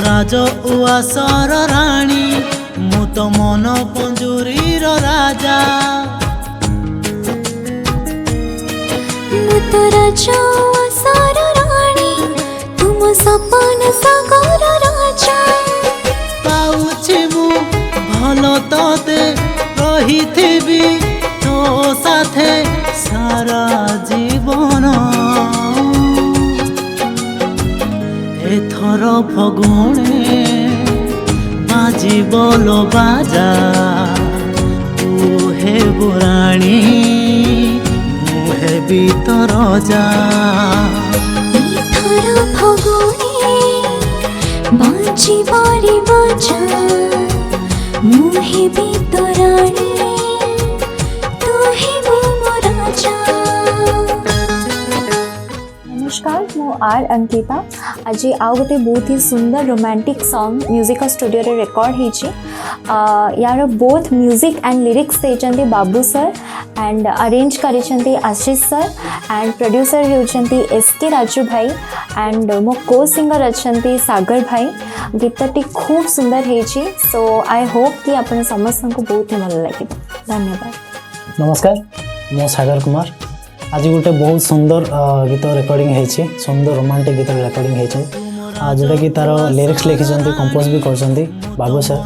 राज उआसर राणी मु तो मन पंजुरीर राजा मु तो राजा उआसर राणी तुम सपन सागर राजा पाउछि मु भल तते रहिथिबि तो साथे सारा जीवन एथर फगुणे बाजी बोलो बाजा तू हे बुराणी मुहे बीतर जा एथर फगुणे बाजी बारी बाजा मुहे बीतराणी तू हे मो राजा। नमस्कार मु आर अंकिता आज आउ गोटे बहुत ही सुंदर रोमांटिक सॉन्ग म्यूजिक स्टूडियो रे रिकॉर्ड होइछि यार बोथ म्यूजिक एंड लिरिक्स देचंती बाबू सर एंड अरेंज करिसंती आशीष सर एंड प्रोड्यूसर होचंती एसके राजू भाई एंड मो को सिंगर अछंती सागर भाई गीतटी खूब सुंदर होइछि सो आई होप कि आपण समस्त को बहुत ही भल लागिब। धन्यवाद। नमस्कार मो सागर कुमार आज गोटे बहुत सुंदर गीत रेकर्डिंग होइछि सुंदर रोमांटिक गीत रेकर्डिंग होइछि जोटा कि तार लिरिक्स लिखिछंती कंपोज भी करछंती बाबू सर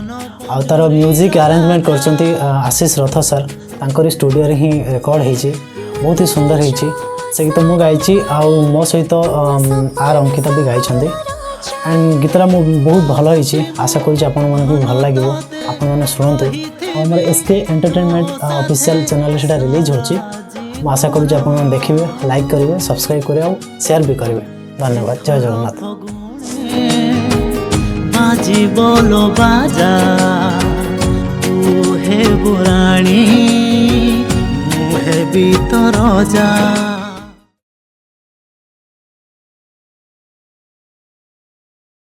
आ तार म्यूजिक अरेंजमेंट करछंती आशीष रथ सर तांकरी स्टूडियो रे ही रेकॉर्ड होइछि बहुत ही सुंदर होइछि से गीत मु गाइछि आ मो सहित आर अंकिता भी गाइछंती एंड गीतरा मु बहुत भल होइछि आशा करूछि आपन मन को भल लागिवो आपन मन सुनंतु हमर एसके एंटरटेनमेंट ऑफिशियल चैनल सेटा रिलीज होछि मैं आशा करूँ आप देखिए लाइक करेंगे सब्सक्राइब करेंगे और शेयर भी करेंगे। धन्यवाद। जय जगन्नाथ। बाजी बोलो बाजा तू हे बुराणी मुहे बीतर जा।